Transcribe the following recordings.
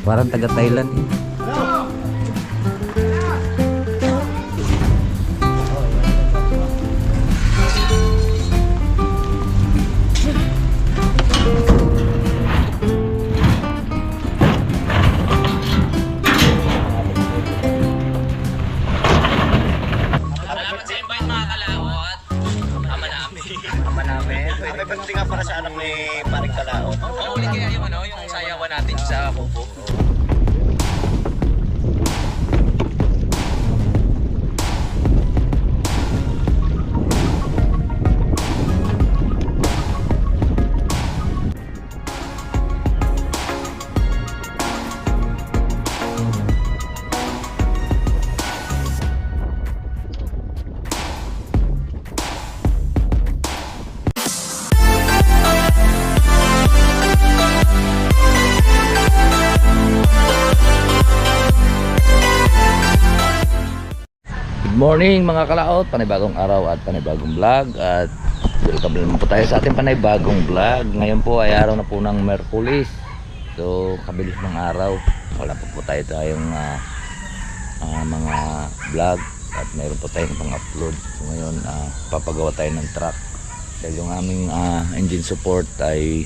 Parang taga Thailand eh. Salamat sa invite mga kalawat. Ama namin. Ama namin. May birthday nga para sa anak ni Paring Kalao. Panahuli kaya yung ano, yung sayawan natin sa Kubo. Good morning mga kalaot, panibagong araw at panibagong vlog. At welcome naman po tayo sa ating panibagong vlog. Ngayon po ay araw na po ng Merkulis. So kabilis ng araw, wala po tayong mga vlog. At mayroon po tayong pang-upload. So ngayon papagawa tayo ng truck. Dahil yung aming engine support ay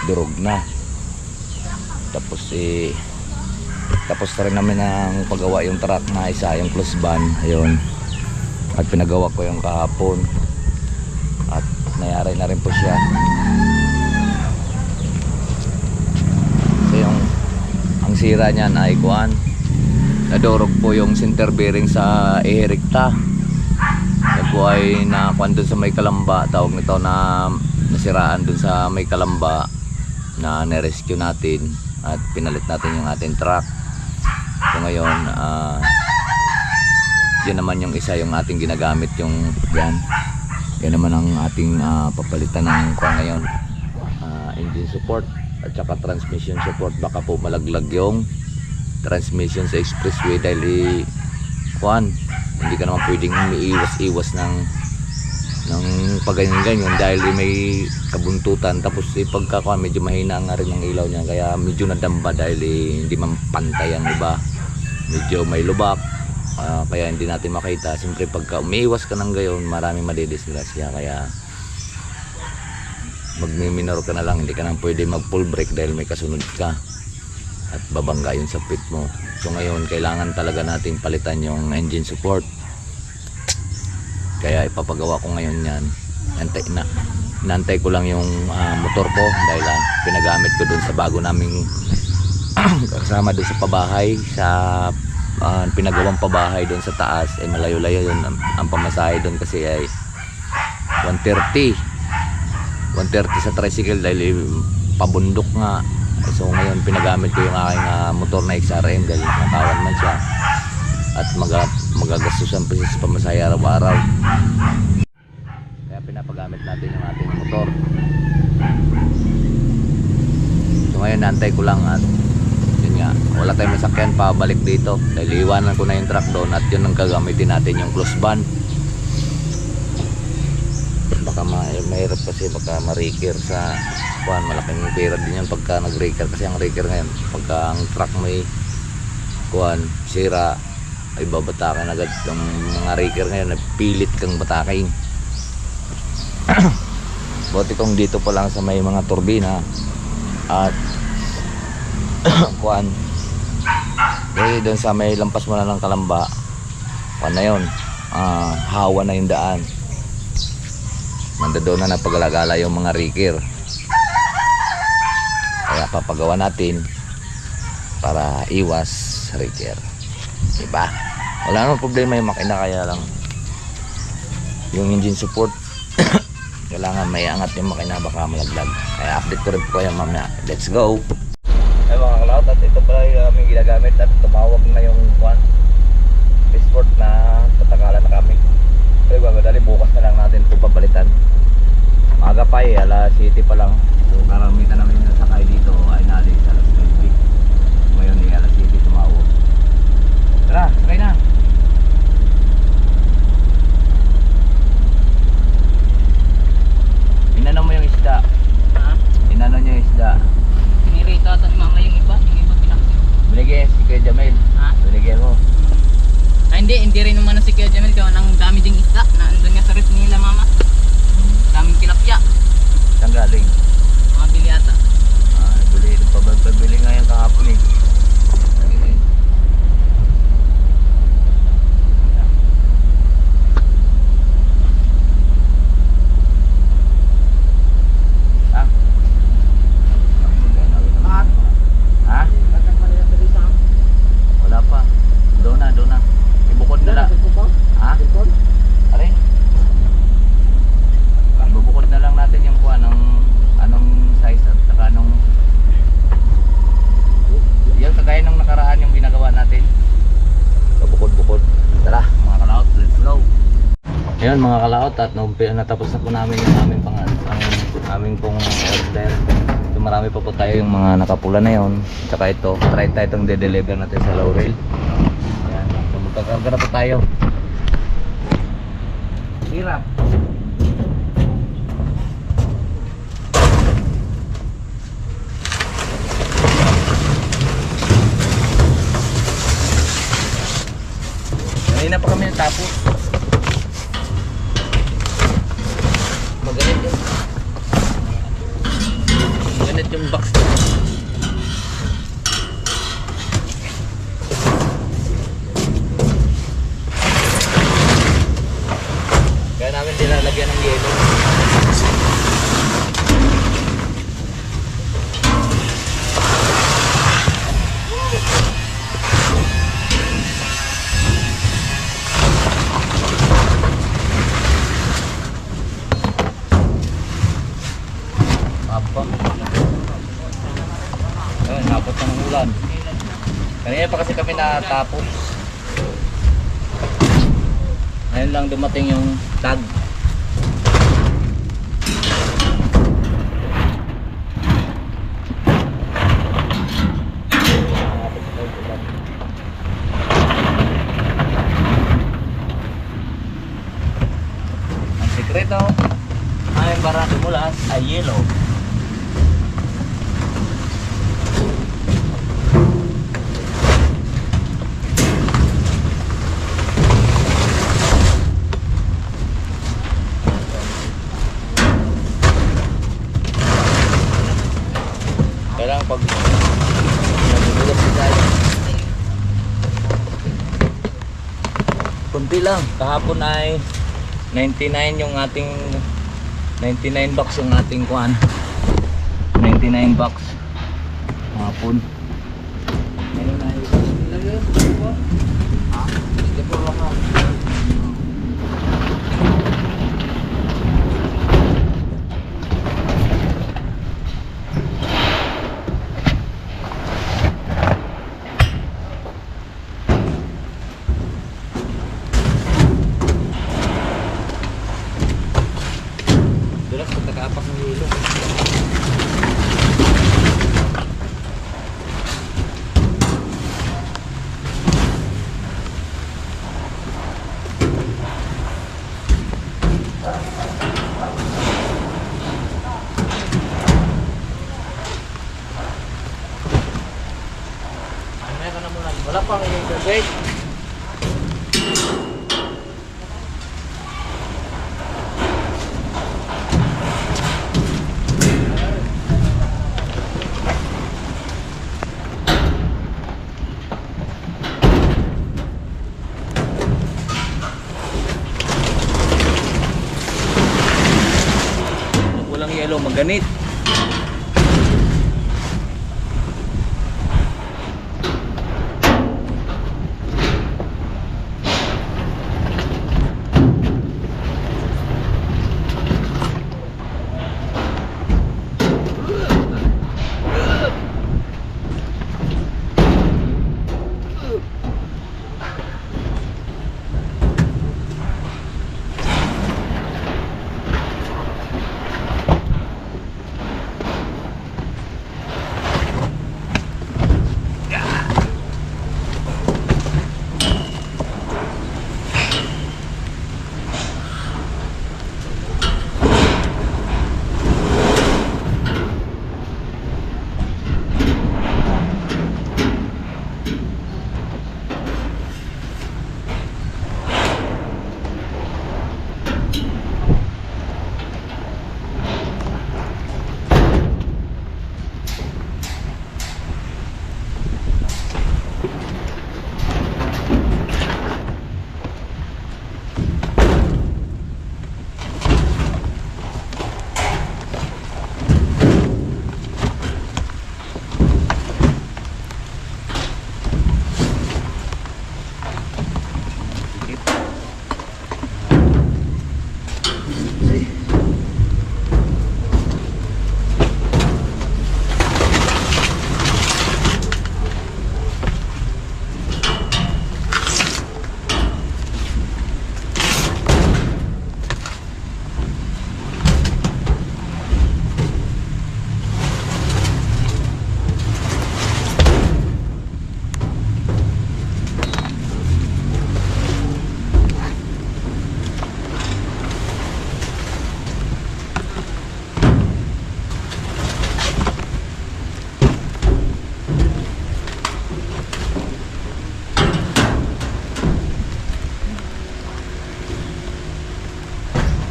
durog na. Tapos tapos na rin namin ang paggawa yung truck na isa, yung close van. Ayun. At pinagawa ko yung kahapon. At nayari na rin po siya. So ang sira niyan ay kuan. Nadurog po yung center bearing sa erekta. Yan po ay nakuan dun sa may Kalamba. Tawag nito na nasiraan dun sa may Kalamba na na-rescue natin. At pinalit natin yung ating truck. So ngayon yan naman yung isa yung ating ginagamit, yung yan naman ang ating papalitan ng ngayon, engine support at saka transmission support. Baka po malaglag yung transmission sa expressway dahil hindi ka naman pwedeng umiiwas-iwas ng pagganyan-ganyan dahil may kabuntutan. Tapos pagka medyo mahina nga rin ang ilaw niya, kaya medyo nadamba dahil hindi man pantay ang iba, medyo may lubak. Kaya hindi natin makita. Siyempre pagka umiiwas ka ng gayon, maraming madidisgrasya. Kaya magmi-minor ka na lang, hindi ka nang pwede mag full brake dahil may kasunod ka at babangga yun sa pit mo. So ngayon kailangan talaga natin palitan yung engine support. Kaya ipapagawa ko ngayon yan. Nantay ko lang yung motor ko dahil pinagamit ko dun sa bago naming kasama dun sa pabahay, sa pinagawang pabahay dun sa taas. Ay malayo-layo yun ang pamasahe dun kasi ay 130 sa tricycle dahil pabundok nga. So ngayon pinagamit ko yung aking motor na XRM dahil nakawan man siya at magagastusan pa siya sa pamasahe araw-araw. Kaya pinapagamit natin yung ating motor. So ngayon nantay ko lang at yun nga, wala tayong masakyan pa balik dito dahil iwanan ko na yung truck doon at yun ang gagamitin natin, yung close van. Baka mahirap kasi baka ma-reker sa malaking pera din yan pagka nag-reker, kasi ang reker ngayon pagka ang truck may sira ay babatakin agad. Yung mga reker ngayon napilit kang batakin. Buti kong dito pa lang sa may mga turbina at doon sa may lampas mo na ng Kalamba na yun, hawa na yung daan, nandoon na napagala-gala yung mga reker. Kaya papagawa natin para iwas reker, diba? Wala namang problema yung makina, kaya lang yung engine support kailangan may angat yung makina, baka malaglag. Kaya update ko rin po kayo mamaya. Let's go! Ay mga kalaot, at ito pala yung aming ginagamit at tumawag na yung passport na tatakalan na kami. Pero mamadali, bukas na lang natin ito papalitan. Maaga pa alas 7 pa lang. So karamitan namin yung sakay dito ay nalis alas 20. Ngayon alas 7 tumawag. Tara, sakay na! Inano mo yung isda? Ha? Inano niyo yung isda? Pinirita ata ni mama yung iba pinaksin. Kuya Jamil, kaya ang dami ding isda na andun nga sa rep nila mama. Daming tilapia. Saan galing? Mga bili ata. Pabili ngayon kahapon eh. Ha? Wala pa. Doon na. Ibukod na lang. Ha? Aray? Bubukod na lang natin yung kuha ng anong size at saka anong yung kagaya nung nakaraan yung ginagawa natin. Bukod. Tara mga kalaot, let's go. Ayun mga kalaot, at natapos na po namin yung aming aming pong order. So, marami pa po tayo yung mga nakapula na yun. Tsaka ito, try tayo itong de-deliver natin sa Laurel. Ayan, so magkakarga na po tayo. Hirap. Kanina pa kami natapos. Maganit yun. Maganit yung box. Kaya namin nilalagyan ng yelo. Ayun, napot na ng ulan. Kanina pa kasi kami natapos. Ngayon lang dumating yung tag. Ang sikreto ay barang mulas ay yellow. Kailangan pag nagugulat si tayo kunti lang. Kahapon ay 99 yung ating 99 bucks yung ating kuhan. 99 bucks kahapon. Ngayon ay dulas pag nakaapak ng hilo. Wala pang i-integrate. Walang yellow, maganit.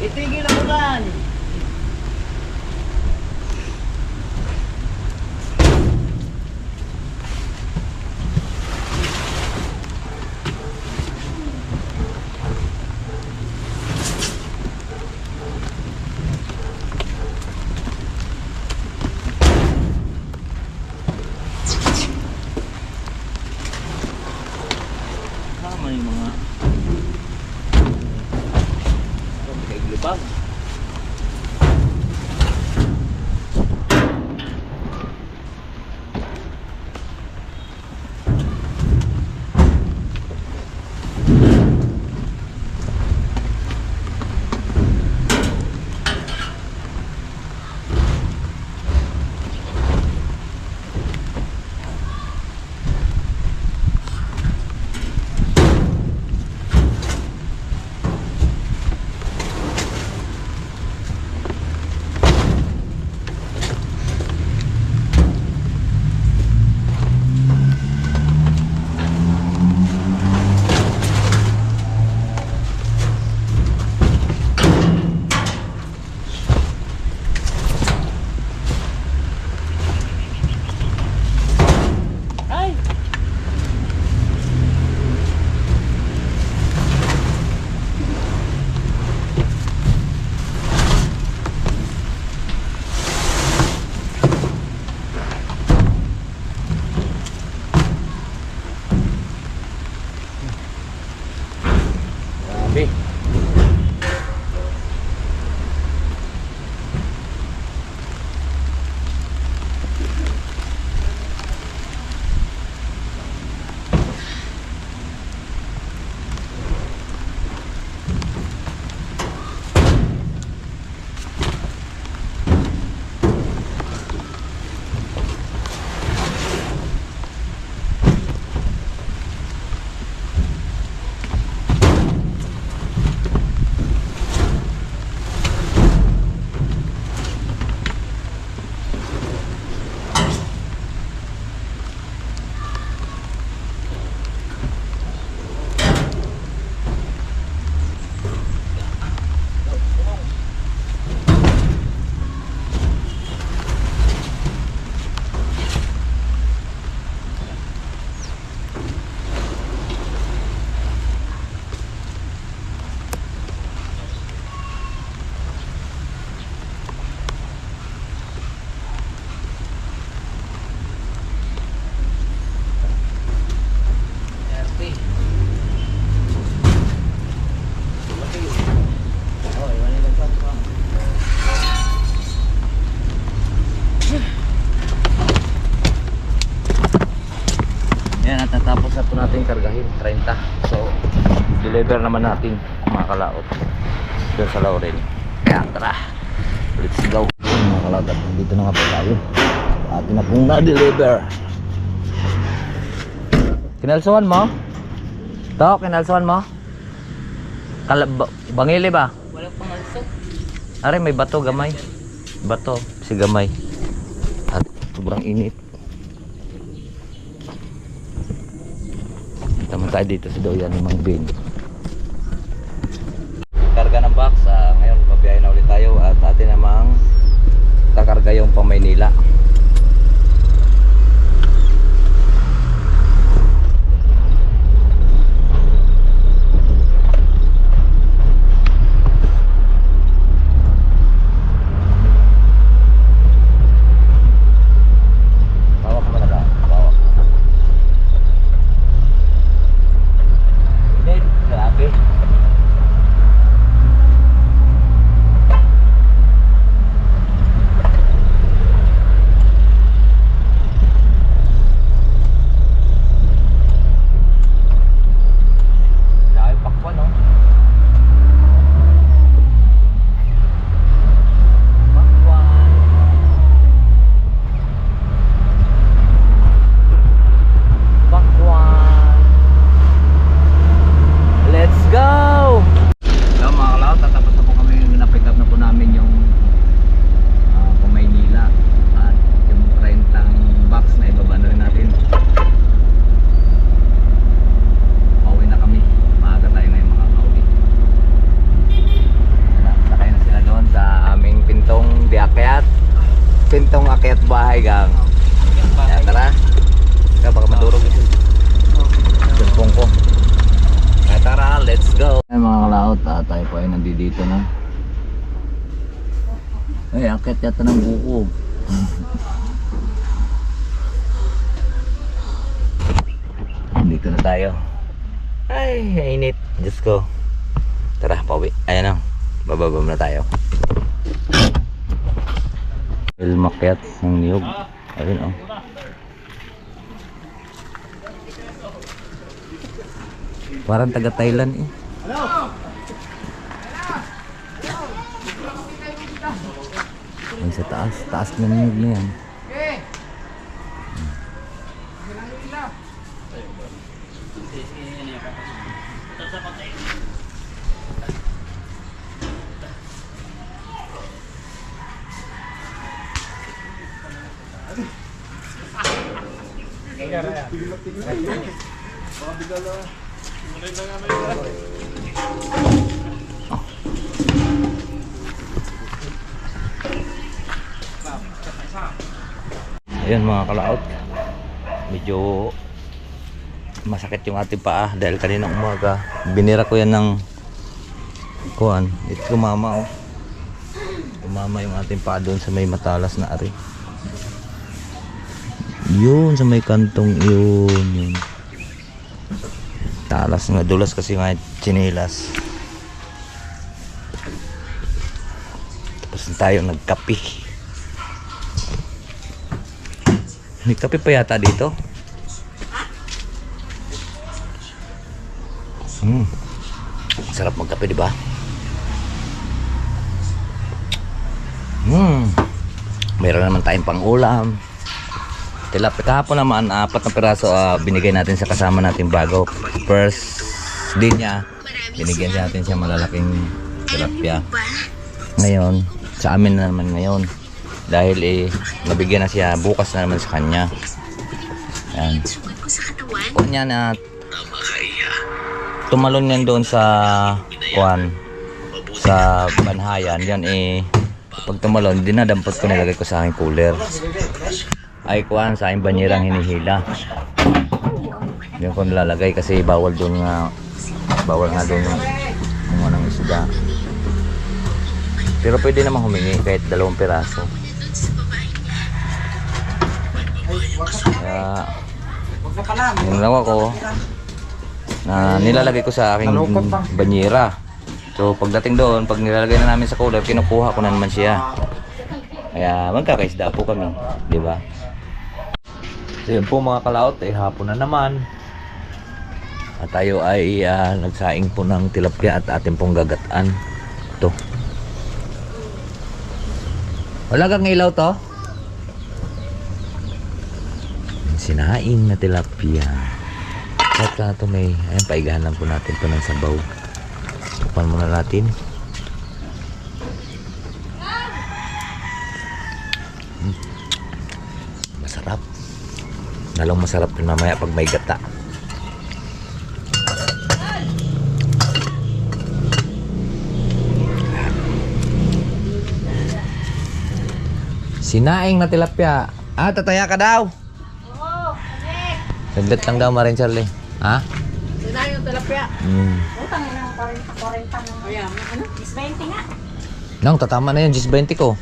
Itigil ang ulan. Tama yung mga kaiglibag. Grabe. Yan, at natapos na ito natin kargahin 30. So deliver naman natin mga kalaot doon sa Laurel. Kaya tara, let's go mga kalaot. At dito na nga po tayo, atin na pong na-deliver. Kinalsuhan mo? To, kinalsuhan mo? Bangili ba? Walang pangalsok. Are, may bato gamay. Bato, si gamay. At sobrang init. Tama tayo dito sa Doyan ng Mang Ben. Karga ng box. Ngayon babiyahin na ulit tayo at atin namang kakarga yung pang Maynila. umakyat bahay gang. Kaya tara. Kaya baka madurog ito. Sumpong ko. Kaya tara, let's go. Ay mga kalaot, tayo po ay nandito na. Ay, akyat yata ng buko. Dito na tayo. Ay, init. Diyos ko. Tara, pauwi. Ayan o. Bababa na tayo. Makyat ng niyog. Ayun o. Parang taga Thailand eh. Ay, sa taas. Taas na niyog na yan. Ayun mga kalaot, medyo masakit yung ating paa dahil kanina umaga binira ko yan ng kuhan. Ito tumama oh. Tumama yung ating paa doon sa may matalas na ari. Yun sa may kantong yun. Talas nga, dulas kasi nga tsinelas. Tapos tayo nagkape. May kape pa yata dito. Sarap magkape, di ba? Meron naman tayong pang-ulam. Tilapia kahapon naman, 4 na piraso binigay natin sa kasama natin bago. First din niya, binigyan natin siya malalaking tilapia. Ngayon, sa amin na naman ngayon. Dahil nabigyan na siya, bukas na naman sa kanya. Ayan. Kung niya na tumalon yan doon sa kuan, sa banhayan yan pag tumalon dinadampot ko, nilagay ko sa aking cooler ay kuan sa aking banyerang hinihila. Yun ko nilalagay kasi bawal doon nga, bawal nga doon yung anong isda, pero pwede naman humingi kahit 2 piraso. Kaya yung nawa ko na nilalagay ko sa aking banyera. So pagdating doon, pag nilalagay na namin sa cooler, kinukuha ko na naman siya. Kaya magkakaisda po kami, di ba? So yun po mga kalaot, hapon na naman. At tayo ay nagsaing po ng tilapia at ating pong gagataan. Ito. Wala kang ilaw to? Sinaing na tilapia. At ito may, ayan, paigahan lang po natin ito ng sabaw. Tupan muna natin. Masarap. Lalong masarap din mamaya pag may gata. Sinaing na tilapia. Tataya ka daw. Saglit lang daw, Marin Charlie. Ha? Sinaing yung tilapia. Utang na ng 40 na. Ayan, ano? 20 nga. Nang, tatama na yun, 20 ko.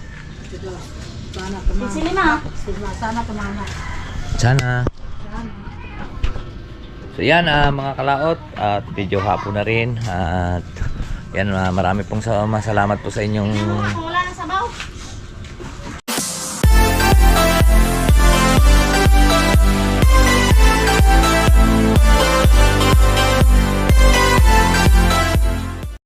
Sana tumama. Silima. Sana tumama. Sana. So yan mga kalaot, at medyo hapon na rin. At yan, marami pong salamat po sa inyong